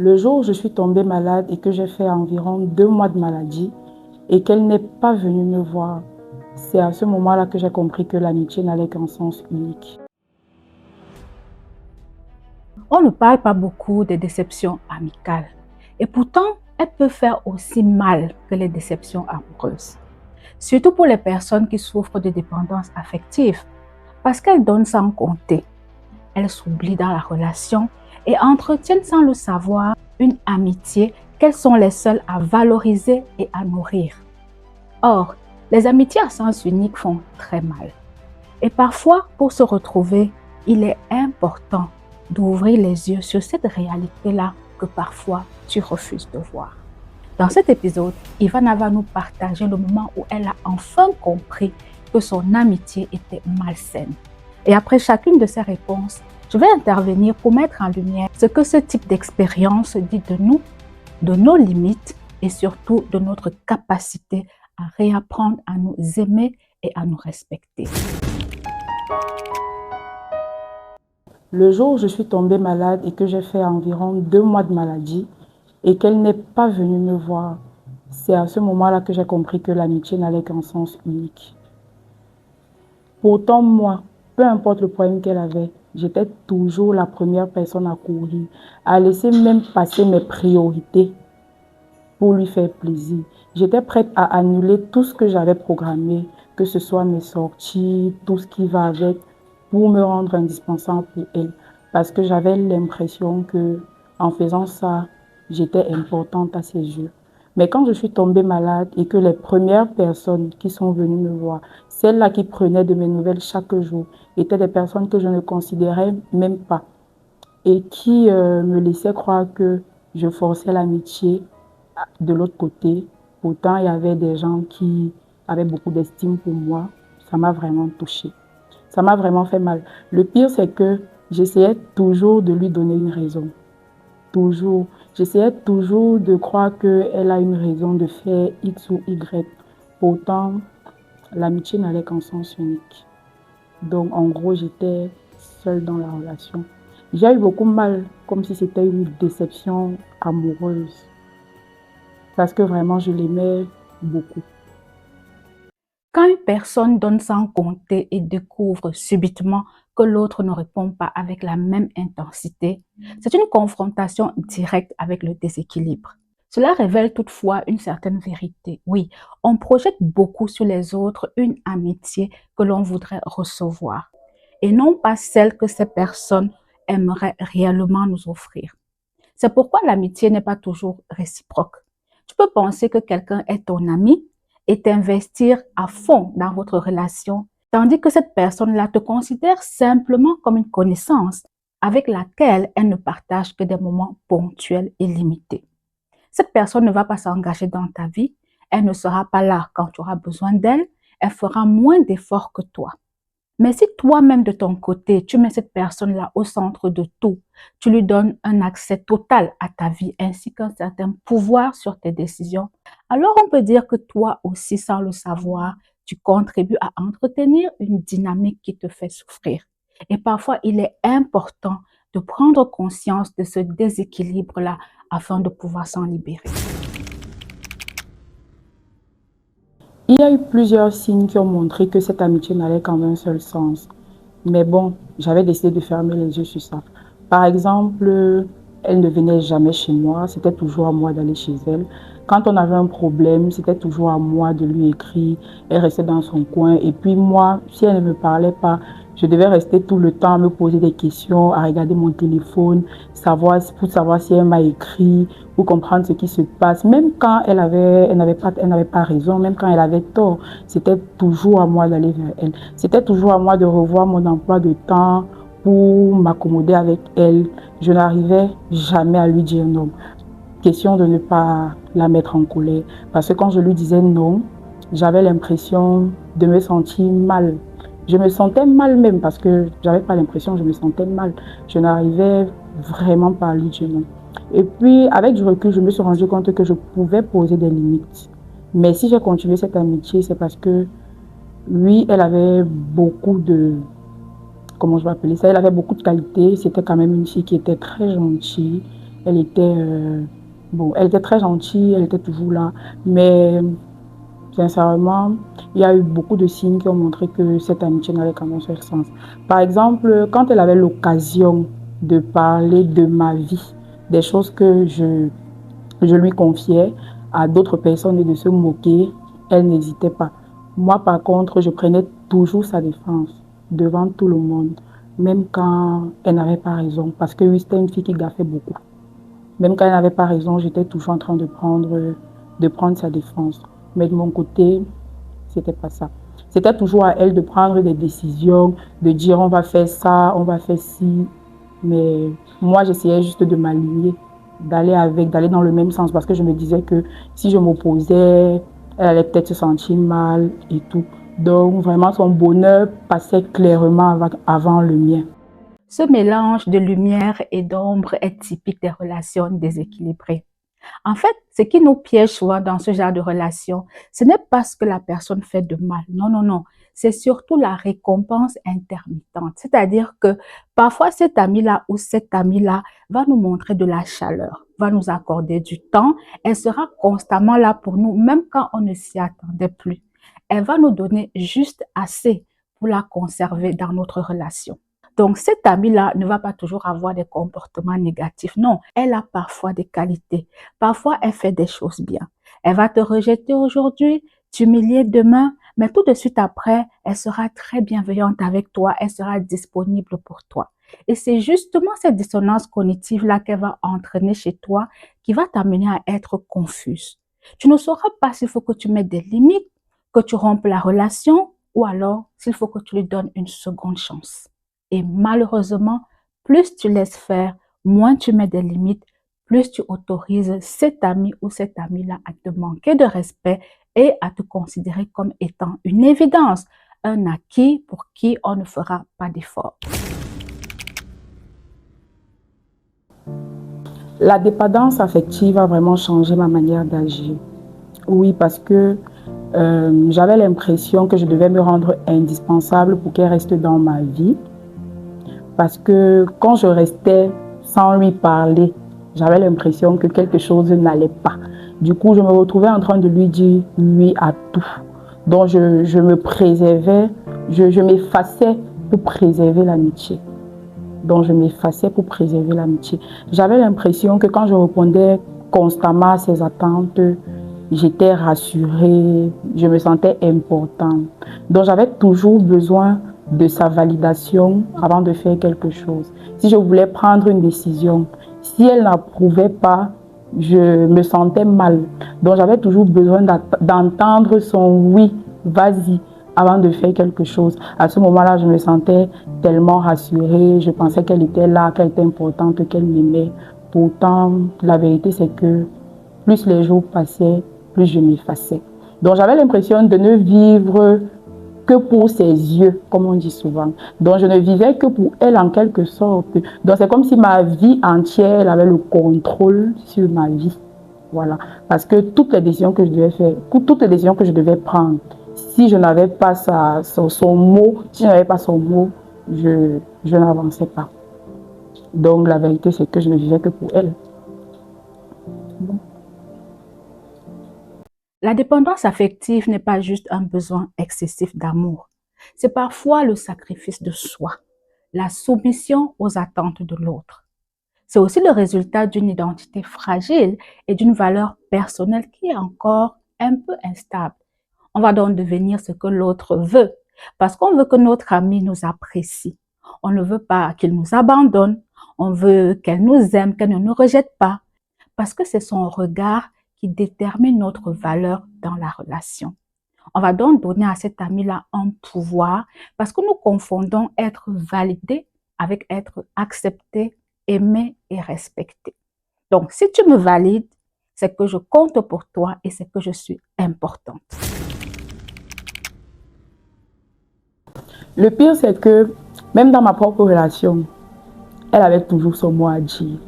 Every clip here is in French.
Le jour où je suis tombée malade et que j'ai fait environ 2 mois de maladie et qu'elle n'est pas venue me voir, c'est à ce moment-là que j'ai compris que l'amitié n'allait qu'en sens unique. On ne parle pas beaucoup des déceptions amicales. Et pourtant, elles peuvent faire aussi mal que les déceptions amoureuses. Surtout pour les personnes qui souffrent de dépendance affective, parce qu'elles donnent sans compter. Elles s'oublient dans la relation et entretiennent sans le savoir une amitié qu'elles sont les seules à valoriser et à nourrir. Or, les amitiés à sens unique font très mal. Et parfois, pour se retrouver, il est important d'ouvrir les yeux sur cette réalité-là que parfois tu refuses de voir. Dans cet épisode, Ivana va nous partager le moment où elle a enfin compris que son amitié était malsaine. Et après chacune de ces réponses, je vais intervenir pour mettre en lumière ce que ce type d'expérience dit de nous, de nos limites et surtout de notre capacité à réapprendre à nous aimer et à nous respecter. Le jour où je suis tombée malade et que j'ai fait environ 2 mois de maladie et qu'elle n'est pas venue me voir, c'est à ce moment-là que j'ai compris que l'amitié n'allait qu'en sens unique. Pourtant, moi, peu importe le problème qu'elle avait, j'étais toujours la première personne à courir, à laisser même passer mes priorités pour lui faire plaisir. J'étais prête à annuler tout ce que j'avais programmé, que ce soit mes sorties, tout ce qui va avec, pour me rendre indispensable pour elle. Parce que j'avais l'impression que, en faisant ça, j'étais importante à ses yeux. Mais quand je suis tombée malade et que les premières personnes qui sont venues me voir, celles-là qui prenaient de mes nouvelles chaque jour, étaient des personnes que je ne considérais même pas et qui me laissaient croire que je forçais l'amitié de l'autre côté. Pourtant, il y avait des gens qui avaient beaucoup d'estime pour moi. Ça m'a vraiment touchée. Ça m'a vraiment fait mal. Le pire, c'est que j'essayais toujours de lui donner une raison. Toujours. J'essayais toujours de croire qu'elle a une raison de faire X ou Y. Pourtant, l'amitié n'allait qu'en sens unique. Donc, en gros, j'étais seule dans la relation. J'ai eu beaucoup mal, comme si c'était une déception amoureuse. Parce que vraiment, je l'aimais beaucoup. Quand une personne donne sans compter et découvre subitement que l'autre ne répond pas avec la même intensité, c'est une confrontation directe avec le déséquilibre. Cela révèle toutefois une certaine vérité. Oui, on projette beaucoup sur les autres une amitié que l'on voudrait recevoir et non pas celle que ces personnes aimeraient réellement nous offrir. C'est pourquoi l'amitié n'est pas toujours réciproque. Tu peux penser que quelqu'un est ton ami et t'investir à fond dans votre relation, tandis que cette personne-là te considère simplement comme une connaissance avec laquelle elle ne partage que des moments ponctuels et limités. Cette personne ne va pas s'engager dans ta vie, elle ne sera pas là quand tu auras besoin d'elle, elle fera moins d'efforts que toi. Mais si toi-même de ton côté, tu mets cette personne-là au centre de tout, tu lui donnes un accès total à ta vie ainsi qu'un certain pouvoir sur tes décisions, alors on peut dire que toi aussi, sans le savoir, tu contribues à entretenir une dynamique qui te fait souffrir. Et parfois, il est important de prendre conscience de ce déséquilibre-là afin de pouvoir s'en libérer. Il y a eu plusieurs signes qui ont montré que cette amitié n'allait qu'en un seul sens. Mais bon, j'avais décidé de fermer les yeux sur ça. Par exemple, elle ne venait jamais chez moi, c'était toujours à moi d'aller chez elle. Quand on avait un problème, c'était toujours à moi de lui écrire. Elle restait dans son coin. Et puis moi, si elle ne me parlait pas, je devais rester tout le temps à me poser des questions, à regarder mon téléphone, pour savoir si elle m'a écrit, pour comprendre ce qui se passe. Même quand elle n'avait pas raison, même quand elle avait tort, c'était toujours à moi d'aller vers elle. C'était toujours à moi de revoir mon emploi de temps pour m'accommoder avec elle. Je n'arrivais jamais à lui dire non. Question de ne pas la mettre en colère. Parce que quand je lui disais non, j'avais l'impression de me sentir mal. Je me sentais mal même parce que j'avais pas l'impression, je me sentais mal. Je n'arrivais vraiment pas à lui dire non. Et puis, avec du recul, je me suis rendu compte que je pouvais poser des limites. Mais si j'ai continué cette amitié, c'est parce que, oui, elle avait beaucoup de, comment je vais appeler ça, elle avait beaucoup de qualités. C'était quand même une fille qui était très gentille. Elle était, bon, elle était très gentille, elle était toujours là. Mais sincèrement, il y a eu beaucoup de signes qui ont montré que cette amitié n'allait qu'en un seul sens. Par exemple, quand elle avait l'occasion de parler de ma vie, des choses que je lui confiais à d'autres personnes et de se moquer, elle n'hésitait pas. Moi, par contre, je prenais toujours sa défense devant tout le monde, même quand elle n'avait pas raison, parce que oui, c'était une fille qui gaffait beaucoup. Même quand elle n'avait pas raison, j'étais toujours en train de prendre sa défense. Mais de mon côté, c'était pas ça. C'était toujours à elle de prendre des décisions, de dire on va faire ça, on va faire ci. Mais moi, j'essayais juste de m'aligner, d'aller dans le même sens parce que je me disais que si je m'opposais, elle allait peut-être se sentir mal et tout. Donc, vraiment, son bonheur passait clairement avant le mien. Ce mélange de lumière et d'ombre est typique des relations déséquilibrées. En fait, ce qui nous piège souvent dans ce genre de relation, ce n'est pas ce que la personne fait de mal. Non, non, non. C'est surtout la récompense intermittente. C'est-à-dire que parfois cet ami-là ou cette amie-là va nous montrer de la chaleur, va nous accorder du temps. Elle sera constamment là pour nous, même quand on ne s'y attendait plus. Elle va nous donner juste assez pour la conserver dans notre relation. Donc, cette amie-là ne va pas toujours avoir des comportements négatifs. Non, elle a parfois des qualités. Parfois, elle fait des choses bien. Elle va te rejeter aujourd'hui, t'humilier demain, mais tout de suite après, elle sera très bienveillante avec toi. Elle sera disponible pour toi. Et c'est justement cette dissonance cognitive-là qu'elle va entraîner chez toi qui va t'amener à être confuse. Tu ne sauras pas s'il faut que tu mettes des limites, que tu rompes la relation ou alors s'il faut que tu lui donnes une seconde chance. Et malheureusement, plus tu laisses faire, moins tu mets des limites, plus tu autorises cet ami ou cette amie-là à te manquer de respect et à te considérer comme étant une évidence, un acquis pour qui on ne fera pas d'effort. La dépendance affective a vraiment changé ma manière d'agir. Oui, parce que j'avais l'impression que je devais me rendre indispensable pour qu'elle reste dans ma vie. Parce que quand je restais sans lui parler, j'avais l'impression que quelque chose n'allait pas. Du coup, je me retrouvais en train de lui dire oui à tout. Donc, je me préservais, je m'effaçais pour préserver l'amitié. Donc, je m'effaçais pour préserver l'amitié. J'avais l'impression que quand je répondais constamment à ses attentes, j'étais rassurée, je me sentais importante. Donc, j'avais toujours besoin de sa validation avant de faire quelque chose. Si je voulais prendre une décision, si elle n'approuvait pas, je me sentais mal. Donc, j'avais toujours besoin d'entendre son oui, vas-y, avant de faire quelque chose. À ce moment-là, je me sentais tellement rassurée. Je pensais qu'elle était là, qu'elle était importante, qu'elle m'aimait. Pourtant, la vérité, c'est que plus les jours passaient, plus je m'effaçais. Donc, j'avais l'impression de ne vivre que pour ses yeux, comme on dit souvent. Donc, je ne vivais que pour elle en quelque sorte. Donc, c'est comme si ma vie entière, elle avait le contrôle sur ma vie. Voilà. Parce que toutes les décisions que je devais faire, toutes les décisions que je devais prendre, si je n'avais pas son mot, si je n'avais pas son mot, je n'avançais pas. Donc, la vérité, c'est que je ne vivais que pour elle. Bon. La dépendance affective n'est pas juste un besoin excessif d'amour. C'est parfois le sacrifice de soi, la soumission aux attentes de l'autre. C'est aussi le résultat d'une identité fragile et d'une valeur personnelle qui est encore un peu instable. On va donc devenir ce que l'autre veut, parce qu'on veut que notre ami nous apprécie. On ne veut pas qu'il nous abandonne, on veut qu'elle nous aime, qu'elle ne nous rejette pas, parce que c'est son regard qui détermine notre valeur dans la relation. On va donc donner à cet ami-là un pouvoir parce que nous confondons être validé avec être accepté, aimé et respecté. Donc, si tu me valides, c'est que je compte pour toi et c'est que je suis importante. Le pire, c'est que même dans ma propre relation, elle avait toujours son mot à dire.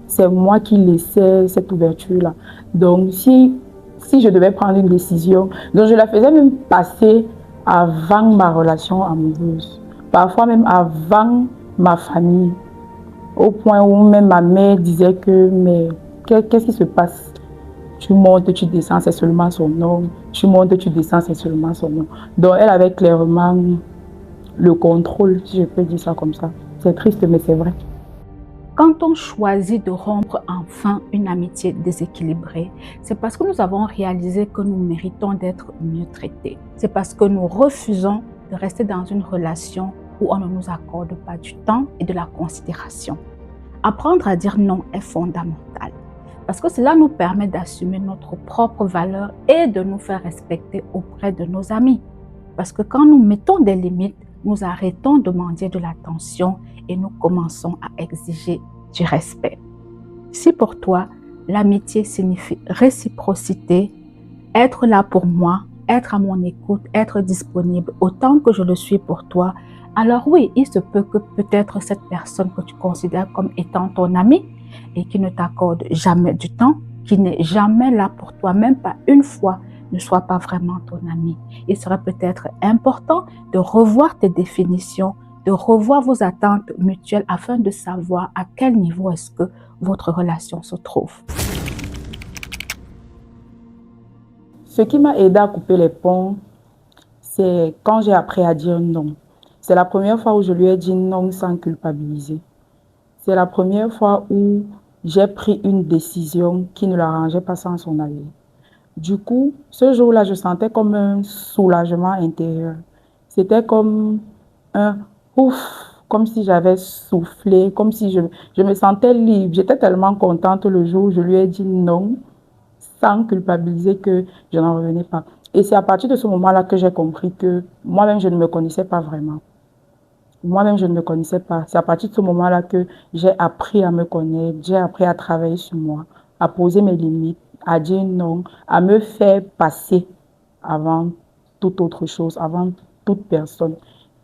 C'est moi qui laissais cette ouverture-là. Donc, si je devais prendre une décision, donc je la faisais même passer avant ma relation amoureuse. Parfois même avant ma famille. Au point où même ma mère disait que, mais qu'est-ce qui se passe? Tu montes, tu descends, c'est seulement son nom. Tu montes, tu descends, c'est seulement son nom. Donc, elle avait clairement le contrôle, si je peux dire ça comme ça. C'est triste, mais c'est vrai. Quand on choisit de rompre enfin une amitié déséquilibrée, c'est parce que nous avons réalisé que nous méritons d'être mieux traités. C'est parce que nous refusons de rester dans une relation où on ne nous accorde pas du temps et de la considération. Apprendre à dire non est fondamental parce que cela nous permet d'assumer notre propre valeur et de nous faire respecter auprès de nos amis. Parce que quand nous mettons des limites, nous arrêtons de mendier de l'attention et nous commençons à exiger du respect. Si pour toi, l'amitié signifie réciprocité, être là pour moi, être à mon écoute, être disponible autant que je le suis pour toi, alors oui, il se peut que peut-être cette personne que tu considères comme étant ton ami et qui ne t'accorde jamais du temps, qui n'est jamais là pour toi, même pas une fois, ne soit pas vraiment ton ami. Il serait peut-être important de revoir tes définitions, de revoir vos attentes mutuelles afin de savoir à quel niveau est-ce que votre relation se trouve. Ce qui m'a aidé à couper les ponts, c'est quand j'ai appris à dire non. C'est la première fois où je lui ai dit non sans culpabiliser. C'est la première fois où j'ai pris une décision qui ne l'arrangeait pas sans son avis. Du coup, ce jour-là, je sentais comme un soulagement intérieur. C'était comme un ouf, comme si j'avais soufflé, comme si je me sentais libre. J'étais tellement contente le jour où je lui ai dit non, sans culpabiliser que je n'en revenais pas. Et c'est à partir de ce moment-là que j'ai compris que moi-même, je ne me connaissais pas vraiment. Moi-même, je ne me connaissais pas. C'est à partir de ce moment-là que j'ai appris à me connaître, j'ai appris à travailler sur moi, à poser mes limites, à dire non, à me faire passer avant toute autre chose, avant toute personne.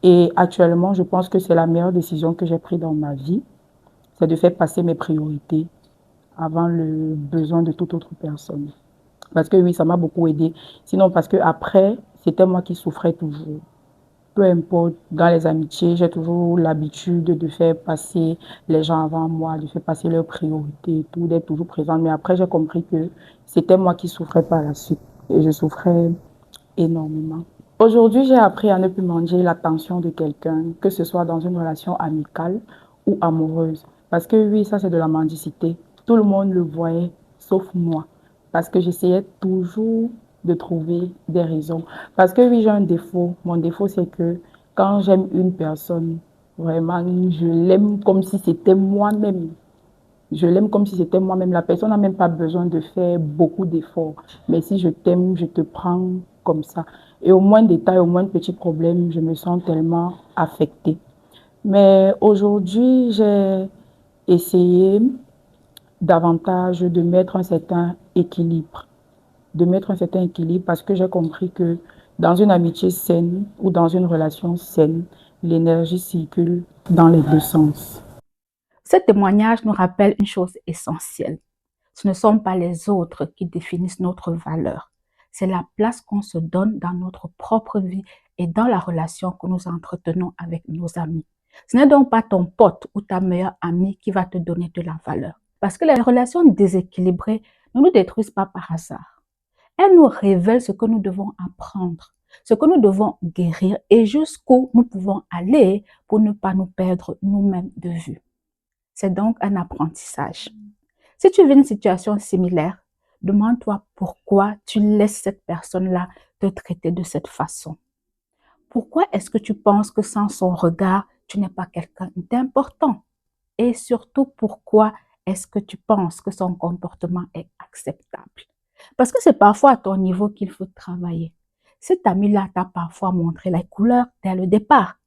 Et actuellement, je pense que c'est la meilleure décision que j'ai prise dans ma vie, c'est de faire passer mes priorités avant le besoin de toute autre personne. Parce que oui, ça m'a beaucoup aidé. Sinon, parce que après, c'était moi qui souffrais toujours. Peu importe, dans les amitiés, j'ai toujours l'habitude de faire passer les gens avant moi, de faire passer leurs priorités et tout, d'être toujours présente. Mais après, j'ai compris que c'était moi qui souffrais par la suite. Et je souffrais énormément. Aujourd'hui, j'ai appris à ne plus manger l'attention de quelqu'un, que ce soit dans une relation amicale ou amoureuse. Parce que oui, ça c'est de la mendicité. Tout le monde le voyait, sauf moi. Parce que j'essayais toujours de trouver des raisons. Parce que oui, j'ai un défaut. Mon défaut, c'est que quand j'aime une personne, vraiment, je l'aime comme si c'était moi-même. Je l'aime comme si c'était moi-même. La personne n'a même pas besoin de faire beaucoup d'efforts. Mais si je t'aime, je te prends comme ça. Et au moins détail, au moins petit problème, je me sens tellement affectée. Mais aujourd'hui, j'ai essayé davantage de mettre un certain équilibre. De mettre un certain équilibre parce que j'ai compris que dans une amitié saine ou dans une relation saine, l'énergie circule dans les deux sens. Ce témoignage nous rappelle une chose essentielle. Ce ne sont pas les autres qui définissent notre valeur. C'est la place qu'on se donne dans notre propre vie et dans la relation que nous entretenons avec nos amis. Ce n'est donc pas ton pote ou ta meilleure amie qui va te donner de la valeur. Parce que les relations déséquilibrées ne nous détruisent pas par hasard. Elles nous révèlent ce que nous devons apprendre, ce que nous devons guérir et jusqu'où nous pouvons aller pour ne pas nous perdre nous-mêmes de vue. C'est donc un apprentissage. Si tu vis une situation similaire, demande-toi pourquoi tu laisses cette personne-là te traiter de cette façon. Pourquoi est-ce que tu penses que sans son regard, tu n'es pas quelqu'un d'important? Et surtout, pourquoi est-ce que tu penses que son comportement est acceptable? Parce que c'est parfois à ton niveau qu'il faut travailler. Cette amie-là t'a parfois montré les couleurs dès le départ.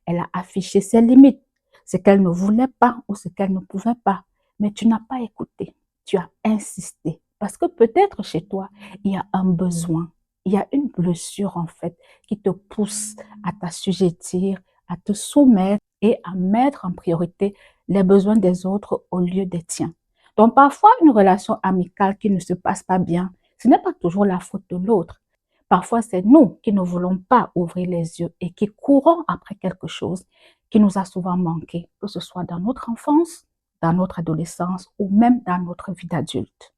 Elle a affiché ses limites, ce qu'elle ne voulait pas ou ce qu'elle ne pouvait pas. Mais tu n'as pas écouté, tu as insisté. Parce que peut-être chez toi, il y a un besoin, il y a une blessure en fait qui te pousse à t'assujettir, à te soumettre et à mettre en priorité les besoins des autres au lieu des tiens. Donc parfois, une relation amicale qui ne se passe pas bien, ce n'est pas toujours la faute de l'autre. Parfois, c'est nous qui ne voulons pas ouvrir les yeux et qui courons après quelque chose qui nous a souvent manqué, que ce soit dans notre enfance, dans notre adolescence ou même dans notre vie d'adulte.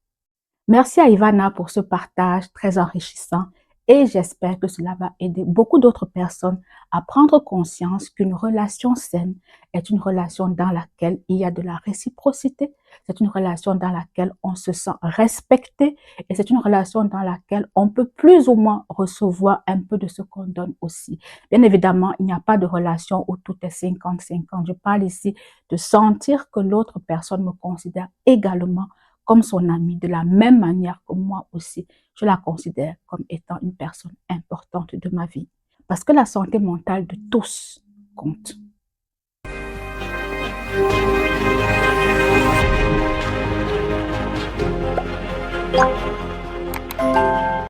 Merci à Ivana pour ce partage très enrichissant et j'espère que cela va aider beaucoup d'autres personnes à prendre conscience qu'une relation saine est une relation dans laquelle il y a de la réciprocité, c'est une relation dans laquelle on se sent respecté et c'est une relation dans laquelle on peut plus ou moins recevoir un peu de ce qu'on donne aussi. Bien évidemment, il n'y a pas de relation où tout est 50-50. Je parle ici de sentir que l'autre personne me considère également comme son amie, de la même manière que moi aussi, je la considère comme étant une personne importante de ma vie. Parce que la santé mentale de tous compte.